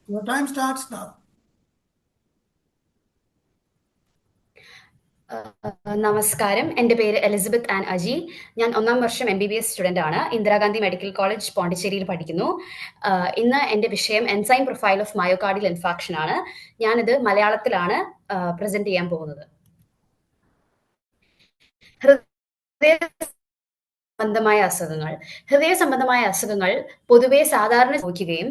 Your time starts now. നമസ്കാരം. എൻ്റെ പേര് എലിസബത്ത് ആൻ അജി. ഞാൻ ഒന്നാം വർഷം MBBS സ്റ്റുഡൻ്റ് ആണ്. ഇന്ദിരാഗാന്ധി മെഡിക്കൽ കോളേജ് പോണ്ടിച്ചേരിയിൽ പഠിക്കുന്നു. ഇന്ന് എൻ്റെ വിഷയം enzyme profile of myocardial infarction ആണ്. ഞാനിത് മലയാളത്തിലാണ് പ്രസന്റ് ചെയ്യാൻ പോകുന്നത്. ഹൃദയ സംബന്ധമായ അസുഖങ്ങൾ. ഹൃദയ സംബന്ധമായ അസുഖങ്ങൾ പൊതുവെ സാധാരണ സംഭവിക്കുകയും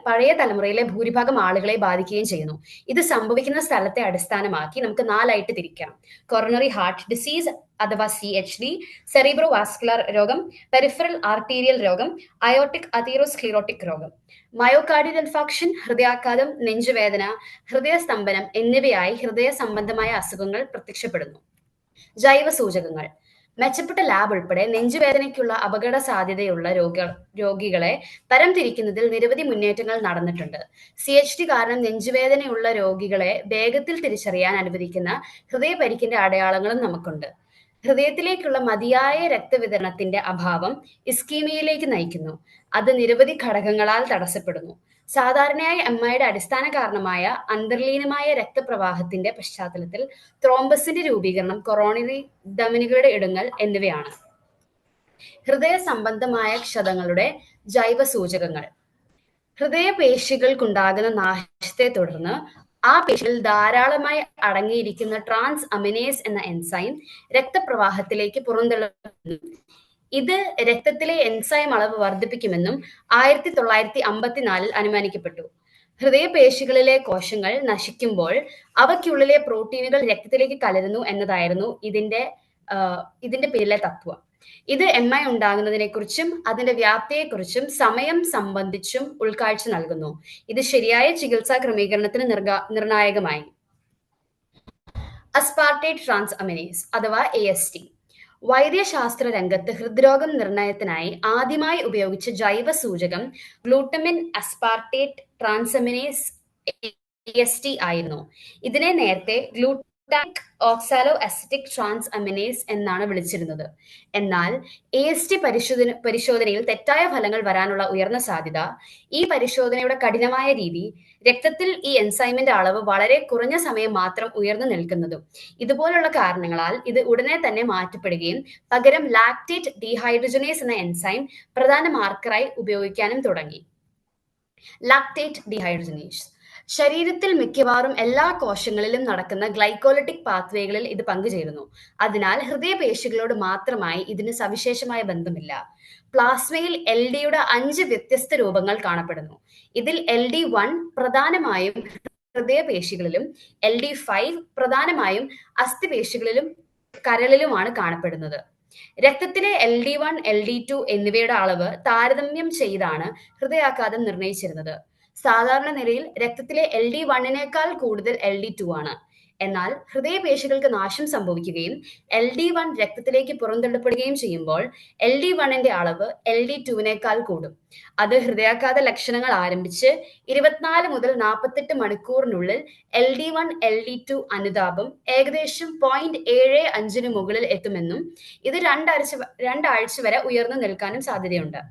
പഴയ തലമുറയിലെ ഭൂരിഭാഗം ആളുകളെ ബാധിക്കുകയും ചെയ്യുന്നു. ഇത് സംഭവിക്കുന്ന സ്ഥലത്തെ അടിസ്ഥാനമാക്കി നമുക്ക് നാലായിട്ട് തിരിക്കാം. കൊറോണറി ഹാർട്ട് ഡിസീസ് അഥവാ CHD, സെറിബ്രോ വാസ്കുലർ രോഗം, പെരിഫറൽ ആർട്ടീരിയൽ രോഗം, അയോട്ടിക് അതീറോസ്ക്ലീറോട്ടിക് രോഗം. മയോകാർഡിയൽ ഇൻഫാക്ഷൻ, ഹൃദയാഘാതം, നെഞ്ചുവേദന, ഹൃദയസ്തംഭനം എന്നിവയായി ഹൃദയ സംബന്ധമായ അസുഖങ്ങൾ പ്രത്യക്ഷപ്പെടുന്നു. ജൈവ സൂചകങ്ങൾ. മെച്ചപ്പെട്ട ലാബ് ഉൾപ്പെടെ നെഞ്ചുവേദനയ്ക്കുള്ള അപകട സാധ്യതയുള്ള രോഗികളെ തരംതിരിക്കുന്നതിൽ നിരവധി മുന്നേറ്റങ്ങൾ നടന്നിട്ടുണ്ട്. CHD കാരണം നെഞ്ചുവേദനയുള്ള രോഗികളെ വേഗത്തിൽ തിരിച്ചറിയാൻ അനുവദിക്കുന്ന ഹൃദയപരിക്കിന്റെ അടയാളങ്ങളും നമുക്കുണ്ട്. ഹൃദയത്തിലേക്കുള്ള മതിയായ രക്തവിതരണത്തിന്റെ അഭാവം ഇസ്കീമിയയിലേക്ക് നയിക്കുന്നു. അത് നിരവധി ഘടകങ്ങളാൽ തടസ്സപ്പെടുന്നു. സാധാരണയായി MIയുടെ അടിസ്ഥാന കാരണമായ അന്തർലീനമായ രക്തപ്രവാഹത്തിന്റെ പശ്ചാത്തലത്തിൽ ത്രോംബസിന്റെ രൂപീകരണം, കൊറോണറി ധമനികളുടെ ഇടുങ്ങൽ എന്നിവയാണ്. ഹൃദയ സംബന്ധമായ ക്ഷതങ്ങളുടെ ജൈവ സൂചകങ്ങൾ. ഹൃദയപേശികൾക്കുണ്ടാകുന്ന നാശത്തെ തുടർന്ന് ആ പേശികളിൽ ധാരാളമായി അടങ്ങിയിരിക്കുന്ന ട്രാൻസ് അമിനേസ് എന്ന എൻസൈം രക്തപ്രവാഹത്തിലേക്ക് പുറന്തള്ളുന്നു. ഇത് രക്തത്തിലെ എൻസൈം അളവ് വർദ്ധിപ്പിക്കുമെന്നും 1954 അനുമാനിക്കപ്പെട്ടു. ഹൃദയപേശികളിലെ കോശങ്ങൾ നശിക്കുമ്പോൾ അവയ്ക്കുള്ളിലെ പ്രോട്ടീനുകൾ രക്തത്തിലേക്ക് കലരുന്നു എന്നതായിരുന്നു ഇതിന്റെ പിന്നിലെ തത്വം. ഇത് MI ഉണ്ടാകുന്നതിനെക്കുറിച്ചും അതിന്റെ വ്യാപ്തിയെക്കുറിച്ചും സമയം സംബന്ധിച്ചും ഉൾക്കാഴ്ച നൽകുന്നു. ഇത് ശരിയായ ചികിത്സാ ക്രമീകരണത്തിന് നിർണായകമായി. അസ്പാർട്ടേറ്റ് ട്രാൻസ് അമിനേസ് അഥവാ AST. വൈദ്യശാസ്ത്ര രംഗത്ത് ഹൃദ്രോഗം നിർണയത്തിനായി ആദ്യമായി ഉപയോഗിച്ച ജൈവ സൂചകം ഗ്ലൂട്ടമിൻ അസ്പാർട്ടേറ്റ് ട്രാൻസമിനേസ് AST ആയിരുന്നു. ഇതിനെ നേരത്തെ glutamic oxaloacetic transaminase എന്നാണ് വിളിച്ചിരുന്നത്. എന്നാൽ AST പരിശോധനയിൽ തെറ്റായ ഫലങ്ങൾ വരാനുള്ള ഉയർന്ന സാധ്യത, ഈ പരിശോധനയുടെ കഠിനമായ രീതി, രക്തത്തിൽ ഈ എൻസൈമിന്റെ അളവ് വളരെ കുറഞ്ഞ സമയം മാത്രം ഉയർന്നു നിൽക്കുന്നതും ഇതുപോലുള്ള കാരണങ്ങളാൽ ഇത് ഉടനെ തന്നെ മാറ്റപ്പെടുകയും പകരം ലാക്ടേറ്റ് ഡീഹൈഡ്രജനേസ് എന്ന എൻസൈം പ്രധാന മാർക്കറായി ഉപയോഗിക്കാനും തുടങ്ങി. ലാക്ടേറ്റ് ഡീഹൈഡ്രജനേസ് ശരീരത്തിൽ മിക്കവാറും എല്ലാ കോശങ്ങളിലും നടക്കുന്ന ഗ്ലൈക്കോലിറ്റിക് പാത്വേകളിൽ ഇത് പങ്കുചേരുന്നു. അതിനാൽ ഹൃദയപേശികളോട് മാത്രമായി ഇതിന് സവിശേഷമായ ബന്ധമില്ല. പ്ലാസ്മയിൽ LDയുടെ 5 വ്യത്യസ്ത രൂപങ്ങൾ കാണപ്പെടുന്നു. ഇതിൽ LD1 പ്രധാനമായും ഹൃദയപേശികളിലും LD5 പ്രധാനമായും അസ്ഥിപേശികളിലും കരളിലുമാണ് കാണപ്പെടുന്നത്. രക്തത്തിലെ LD1, LD2 എന്നിവയുടെ അളവ് താരതമ്യം ചെയ്താണ് ഹൃദയാഘാതം നിർണയിച്ചിരുന്നത്. സാധാരണ നിലയിൽ രക്തത്തിലെ LD1നേക്കാൾ കൂടുതൽ LD2 ആണ്. എന്നാൽ ഹൃദയപേശികൾക്ക് നാശം സംഭവിക്കുകയും LD1 രക്തത്തിലേക്ക് പുറന്തള്ളപ്പെടുകയും ചെയ്യുമ്പോൾ LD1ന്റെ അളവ് LD2നേക്കാൾ കൂടും. അത് ഹൃദയാഘാത ലക്ഷണങ്ങൾ ആരംഭിച്ച് 24 മുതൽ 48 മണിക്കൂറിനുള്ളിൽ LD1, LD2 അനുതാപം ഏകദേശം 0.75 മുകളിൽ എത്തുമെന്നും ഇത് രണ്ടാഴ്ച വരെ ഉയർന്നു നിൽക്കാനും സാധ്യതയുണ്ട്.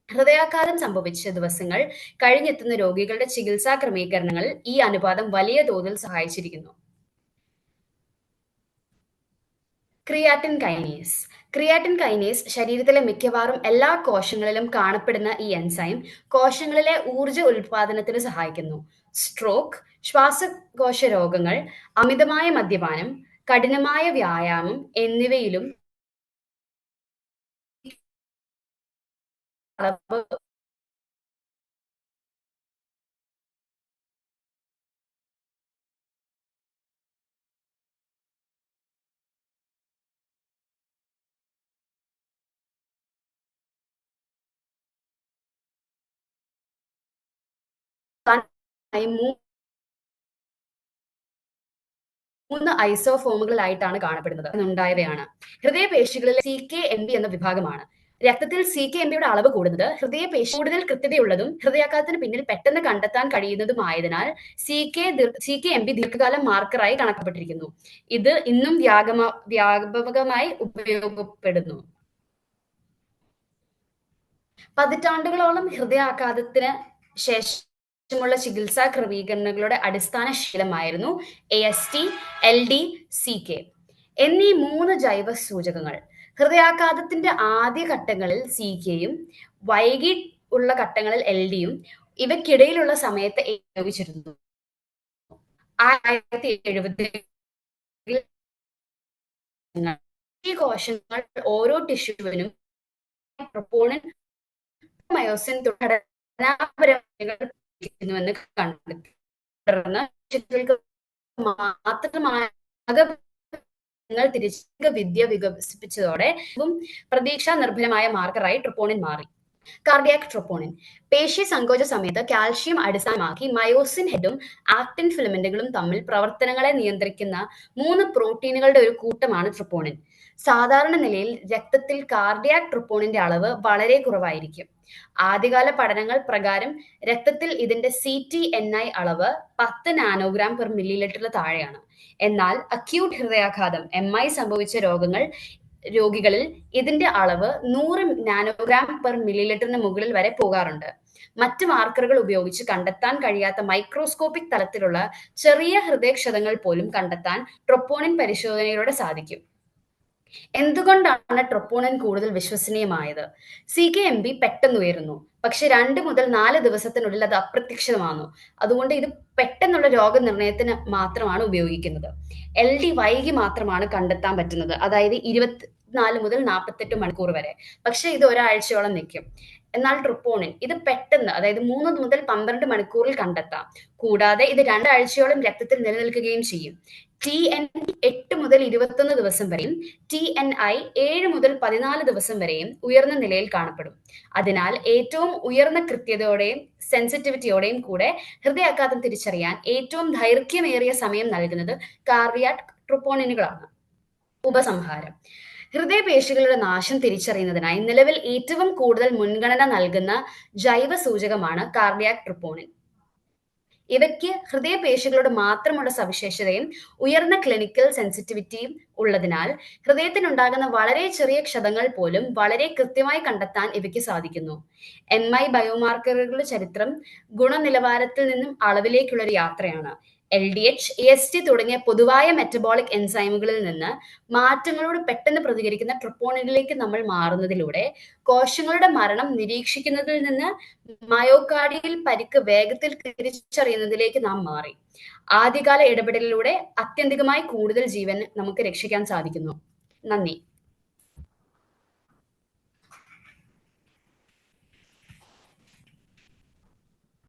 ഹൃദയാഘാതം സംഭവിച്ച ദിവസങ്ങൾ കഴിഞ്ഞെത്തുന്ന രോഗികളുടെ ചികിത്സാ ക്രമീകരണങ്ങളിൽ ഈ അനുപാതം വലിയ തോതിൽ സഹായിച്ചിരിക്കുന്നു. Creatine kinase. ക്രിയാറ്റിൻ കൈനേസ് ശരീരത്തിലെ മിക്കവാറും എല്ലാ കോശങ്ങളിലും കാണപ്പെടുന്ന ഈ എൻസൈം കോശങ്ങളിലെ ഊർജ്ജ ഉൽപാദനത്തിന് സഹായിക്കുന്നു. സ്ട്രോക്ക്, ശ്വാസകോശ രോഗങ്ങൾ, അമിതമായ മദ്യപാനം, കഠിനമായ വ്യായാമം എന്നിവയിലും അളവ് മൂന്ന് ഐസോഫോമുകളിലായിട്ടാണ് കാണപ്പെടുന്നത് ഉണ്ടായവയാണ്. ഹൃദയപേശികളിലെ CKMB എന്ന വിഭാഗമാണ്. രക്തത്തിൽ CKMBയുടെ അളവ് കൂടുന്നത് ഹൃദയപേശി കൂടുതൽ കൃത്യതയുള്ളതും ഹൃദയാഘാതത്തിന് പിന്നിൽ പെട്ടെന്ന് കണ്ടെത്താൻ കഴിയുന്നതുമായതിനാൽ CKMB ദീർഘകാല മാർക്കറായി കണക്കാക്കപ്പെട്ടിരിക്കുന്നു. ഇത് ഇന്നും വ്യാപകമായി ഉപയോഗപ്പെടുന്നു. പതിറ്റാണ്ടുകളോളം ഹൃദയാഘാതത്തിന് ശേഷം ആവശ്യമുള്ള ചികിത്സാ ക്രമീകരണങ്ങളുടെ അടിസ്ഥാന ശീലമായിരുന്നു AST, LD, CK എന്നീ 3 ജൈവ സൂചകങ്ങൾ. ഹൃദയാഘാതത്തിന്റെ ആദ്യ ഘട്ടങ്ങളിൽ CKയും വൈകി ഉള്ള ഘട്ടങ്ങളിൽ LDയും ഇവയ്ക്കിടയിലുള്ള സമയത്ത് ഉപയോഗിച്ചിരുന്നു. 1970 ഈ കോശങ്ങൾ ഓരോ ടിഷ്യൂവിനും ട്രോപ്പോണിൻ മയോസിൻ ഘടനാപരമെന്ന് കണ്ടെത്തി. തുടർന്ന് മാത്രമായ തിരിച്ച വിദ്യ വികസിപ്പിച്ചതോടെ പ്രതീക്ഷാ നിർഭരമായ മാർക്കറായി ട്രോപ്പോണിൻ മാറി. കാർഡിയാക് ട്രോപ്പോണിൻ പേശി സങ്കോച സമയത്ത് കാൽഷ്യം അടിസ്ഥാനമാക്കി മയോസിൻ ഹെഡും ആക്റ്റിൻ ഫിലമെന്റുകളും തമ്മിൽ പ്രവർത്തനങ്ങളെ നിയന്ത്രിക്കുന്ന 3 പ്രോട്ടീനുകളുടെ ഒരു കൂട്ടമാണ് ട്രോപ്പോണിൻ. സാധാരണ നിലയിൽ രക്തത്തിൽ കാർഡിയാക് ട്രോപ്പോണിന്റെ അളവ് വളരെ കുറവായിരിക്കും. ആദ്യകാല പഠനങ്ങൾ പ്രകാരം രക്തത്തിൽ ഇതിന്റെ CTNI അളവ് 10 നാനോഗ്രാം പെർ മില്ലിലിറ്ററിന് താഴെയാണ്. എന്നാൽ അക്യൂട്ട് ഹൃദയാഘാതം MI സംഭവിച്ച രോഗികളിൽ ഇതിന്റെ അളവ് 100 നാനോഗ്രാം പെർ മില്ലിലിറ്ററിന് മുകളിൽ വരെ പോകാറുണ്ട്. മറ്റ് മാർക്കറുകൾ ഉപയോഗിച്ച് കണ്ടെത്താൻ കഴിയാത്ത മൈക്രോസ്കോപ്പിക് തലത്തിലുള്ള ചെറിയ ഹൃദയക്ഷതങ്ങൾ പോലും കണ്ടെത്താൻ ട്രോപ്പോണിൻ പരിശോധനയിലൂടെ സാധിക്കും. എന്തുകൊണ്ടാണ് ട്രോപ്പോണിൻ കൂടുതൽ വിശ്വസനീയമായത്? CKMB പെട്ടെന്ന് ഉയരുന്നു, പക്ഷെ 2 മുതൽ 4 ദിവസത്തിനുള്ളിൽ അത് അപ്രത്യക്ഷമാകുന്നു. അതുകൊണ്ട് ഇത് പെട്ടെന്നുള്ള രോഗനിർണയത്തിന് മാത്രമാണ് ഉപയോഗിക്കുന്നത്. LD വൈകി മാത്രമാണ് കണ്ടെത്താൻ പറ്റുന്നത്, അതായത് 24 മുതൽ 48 മണിക്കൂർ വരെ. പക്ഷെ ഇത് ഒരാഴ്ചയോളം നിൽക്കും. എന്നാൽ ട്രോപ്പോണിൻ ഇത് പെട്ടെന്ന്, അതായത് 3 മുതൽ 12 മണിക്കൂറിൽ കണ്ടെത്താം. കൂടാതെ ഇത് 2 ആഴ്ചയോളം രക്തത്തിൽ നിലനിൽക്കുകയും ചെയ്യും. TNT 8 മുതൽ 21 ദിവസം വരെയും TNI 7 മുതൽ 14 ദിവസം വരെയും ഉയർന്ന നിലയിൽ കാണപ്പെടും. അതിനാൽ ഏറ്റവും ഉയർന്ന കൃത്യതയോടെയും സെൻസിറ്റിവിറ്റിയോടെയും കൂടെ ഹൃദയാഘാതം തിരിച്ചറിയാൻ ഏറ്റവും ദൈർഘ്യമേറിയ സമയം നൽകുന്നത് കാർഡിയാക് ട്രോപ്പോണിനുകളാണ്. ഉപസംഹാരം: ഹൃദയപേശികളുടെ നാശം തിരിച്ചറിയുന്നതിനായി നിലവിൽ ഏറ്റവും കൂടുതൽ മുൻഗണന നൽകുന്ന ജൈവ സൂചകമാണ് കാർഡിയാക് ട്രോപ്പോണിൻ. ഇവയ്ക്ക് ഹൃദയപേശികളോട് മാത്രമുള്ള സവിശേഷതയും ഉയർന്ന ക്ലിനിക്കൽ സെൻസിറ്റിവിറ്റിയും ഉള്ളതിനാൽ ഹൃദയത്തിനുണ്ടാകുന്ന വളരെ ചെറിയ ക്ഷതങ്ങൾ പോലും വളരെ കൃത്യമായി കണ്ടെത്താൻ ഇവയ്ക്ക് സാധിക്കുന്നു. MI ബയോമാർക്കറുകളുടെ ചരിത്രം ഗുണനിലവാരത്തിൽ നിന്നും അളവിലേക്കുള്ള ഒരു യാത്രയാണ്. LDH, AST തുടങ്ങിയ പൊതുവായ മെറ്റബോളിക് എൻസൈമുകളിൽ നിന്ന് മാറ്റങ്ങളോട് പെട്ടെന്ന് പ്രതികരിക്കുന്ന ട്രോപ്പോണിനിലേക്ക് നമ്മൾ മാറുന്നതിലൂടെ കോശങ്ങളുടെ മരണം നിരീക്ഷിക്കുന്നതിൽ നിന്ന് മയോകാർഡിയൽ പരിക്ക് വേഗത്തിൽ തിരിച്ചറിയുന്നതിലേക്ക് നാം മാറി. ആദ്യകാല ഇടപെടലിലൂടെ അത്യന്തികമായി കൂടുതൽ ജീവൻ നമുക്ക് രക്ഷിക്കാൻ സാധിക്കുന്നു. നന്ദി.